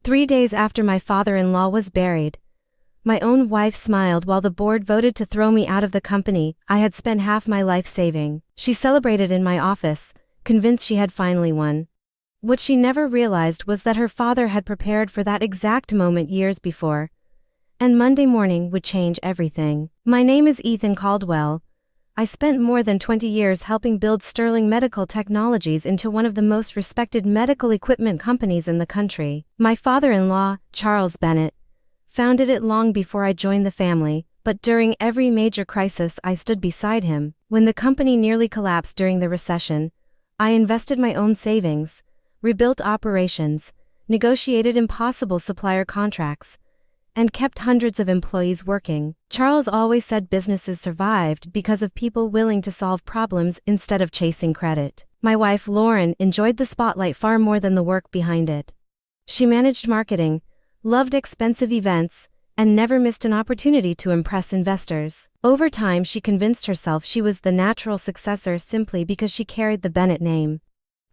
3 days after my father-in-law was buried, my own wife smiled while the board voted to throw me out of the company I had spent half my life saving. She celebrated in my office, convinced she had finally won. What she never realized was that her father had prepared for that exact moment years before, and Monday morning would change everything. My name is Ethan Caldwell. I spent more than 20 years helping build Sterling Medical Technologies into one of the most respected medical equipment companies in the country. My father-in-law, Charles Bennett, founded it long before I joined the family, but during every major crisis I stood beside him. When the company nearly collapsed during the recession, I invested my own savings, rebuilt operations, negotiated impossible supplier contracts, and kept hundreds of employees working. Charles always said businesses survived because of people willing to solve problems instead of chasing credit. My wife Lauren enjoyed the spotlight far more than the work behind it. She managed marketing, loved expensive events, and never missed an opportunity to impress investors. Over time, she convinced herself she was the natural successor simply because she carried the Bennett name.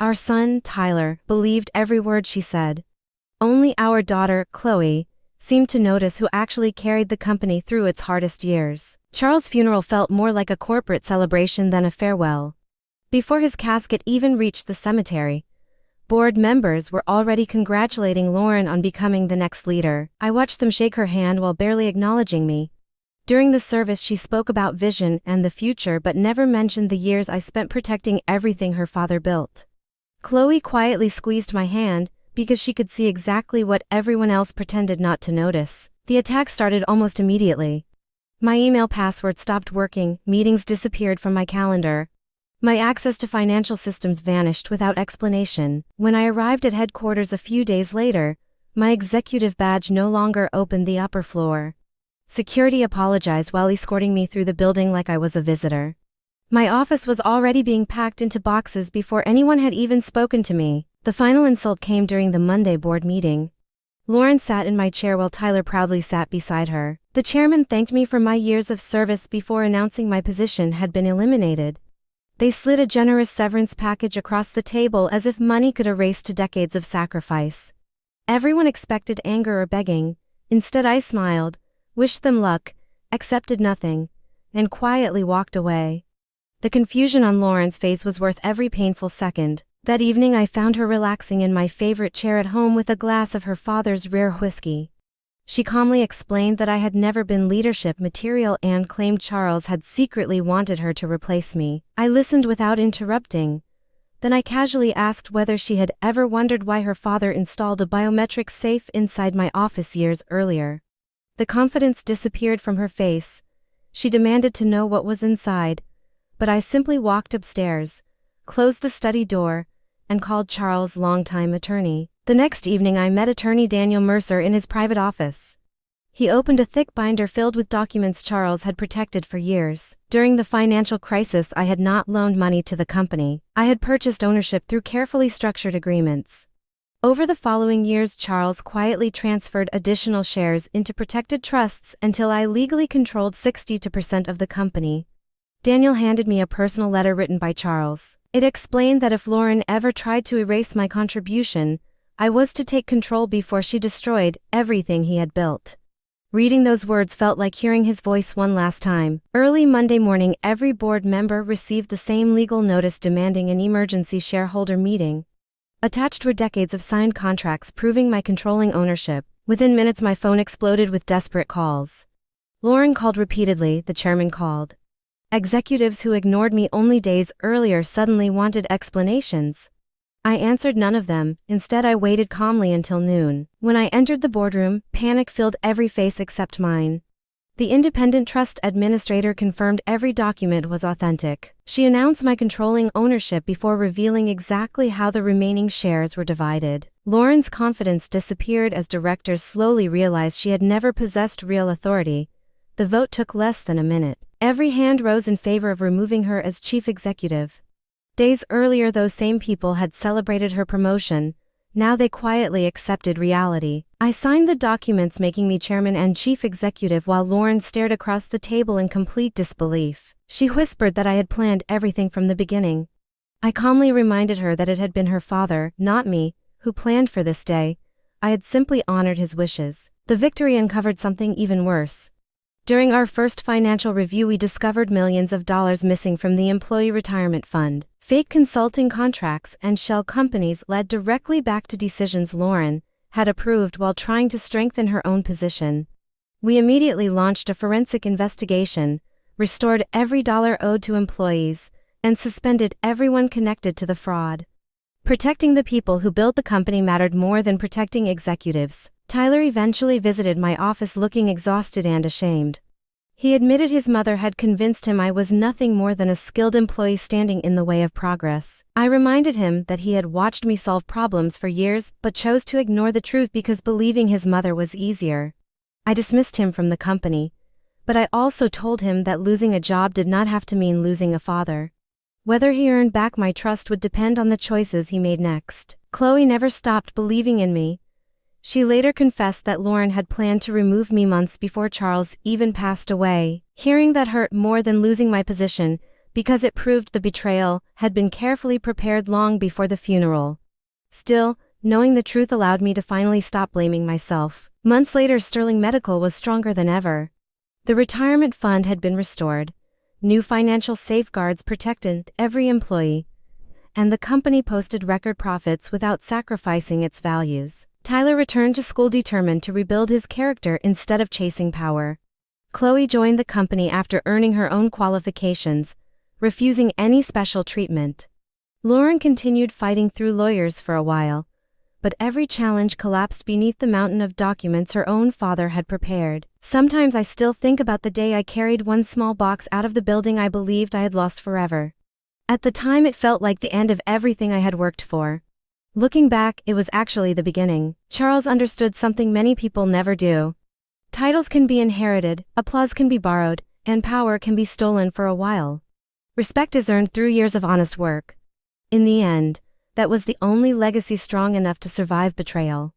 Our son, Tyler, believed every word she said. Only our daughter, Chloe, seemed to notice who actually carried the company through its hardest years. Charles' funeral felt more like a corporate celebration than a farewell. Before his casket even reached the cemetery, board members were already congratulating Lauren on becoming the next leader. I watched them shake her hand while barely acknowledging me. During the service, she spoke about vision and the future but never mentioned the years I spent protecting everything her father built. Chloe quietly squeezed my hand because she could see exactly what everyone else pretended not to notice. The attack started almost immediately. My email password stopped working, meetings disappeared from my calendar. My access to financial systems vanished without explanation. When I arrived at headquarters a few days later, my executive badge no longer opened the upper floor. Security apologized while escorting me through the building like I was a visitor. My office was already being packed into boxes before anyone had even spoken to me. The final insult came during the Monday board meeting. Lauren sat in my chair while Tyler proudly sat beside her. The chairman thanked me for my years of service before announcing my position had been eliminated. They slid a generous severance package across the table as if money could erase 2 decades of sacrifice. Everyone expected anger or begging. Instead, I smiled, wished them luck, accepted nothing, and quietly walked away. The confusion on Lauren's face was worth every painful second. That evening I found her relaxing in my favorite chair at home with a glass of her father's rare whiskey. She calmly explained that I had never been leadership material and claimed Charles had secretly wanted her to replace me. I listened without interrupting. Then I casually asked whether she had ever wondered why her father installed a biometric safe inside my office years earlier. The confidence disappeared from her face. She demanded to know what was inside, but I simply walked upstairs, closed the study door, and called Charles' longtime attorney. The next evening I met attorney Daniel Mercer in his private office. He opened a thick binder filled with documents Charles had protected for years. During the financial crisis, I had not loaned money to the company. I had purchased ownership through carefully structured agreements. Over the following years, Charles quietly transferred additional shares into protected trusts until I legally controlled 60% of the company. Daniel handed me a personal letter written by Charles. It explained that if Lauren ever tried to erase my contribution, I was to take control before she destroyed everything he had built. Reading those words felt like hearing his voice one last time. Early Monday morning, every board member received the same legal notice demanding an emergency shareholder meeting. Attached were decades of signed contracts proving my controlling ownership. Within minutes, my phone exploded with desperate calls. Lauren called repeatedly, the chairman called. Executives who ignored me only days earlier suddenly wanted explanations. I answered none of them. Instead, I waited calmly until noon. When I entered the boardroom, panic filled every face except mine. The independent trust administrator confirmed every document was authentic. She announced my controlling ownership before revealing exactly how the remaining shares were divided. Lauren's confidence disappeared as directors slowly realized she had never possessed real authority. The vote took less than a minute. Every hand rose in favor of removing her as chief executive. Days earlier, those same people had celebrated her promotion. Now they quietly accepted reality. I signed the documents making me chairman and chief executive while Lauren stared across the table in complete disbelief. She whispered that I had planned everything from the beginning. I calmly reminded her that it had been her father, not me, who planned for this day. I had simply honored his wishes. The victory uncovered something even worse. During our first financial review, we discovered millions of dollars missing from the employee retirement fund. Fake consulting contracts and shell companies led directly back to decisions Lauren had approved while trying to strengthen her own position. We immediately launched a forensic investigation, restored every dollar owed to employees, and suspended everyone connected to the fraud. Protecting the people who built the company mattered more than protecting executives. Tyler eventually visited my office looking exhausted and ashamed. He admitted his mother had convinced him I was nothing more than a skilled employee standing in the way of progress. I reminded him that he had watched me solve problems for years but chose to ignore the truth because believing his mother was easier. I dismissed him from the company, but I also told him that losing a job did not have to mean losing a father. Whether he earned back my trust would depend on the choices he made next. Chloe never stopped believing in me. She later confessed that Lauren had planned to remove me months before Charles even passed away. Hearing that hurt more than losing my position, because it proved the betrayal had been carefully prepared long before the funeral. Still, knowing the truth allowed me to finally stop blaming myself. Months later, Sterling Medical was stronger than ever. The retirement fund had been restored. New financial safeguards protected every employee, and the company posted record profits without sacrificing its values. Tyler returned to school determined to rebuild his character instead of chasing power. Chloe joined the company after earning her own qualifications, refusing any special treatment. Lauren continued fighting through lawyers for a while, but every challenge collapsed beneath the mountain of documents her own father had prepared. Sometimes I still think about the day I carried one small box out of the building I believed I had lost forever. At the time it felt like the end of everything I had worked for. Looking back, it was actually the beginning. Charles understood something many people never do. Titles can be inherited, applause can be borrowed, and power can be stolen for a while. Respect is earned through years of honest work. In the end, that was the only legacy strong enough to survive betrayal.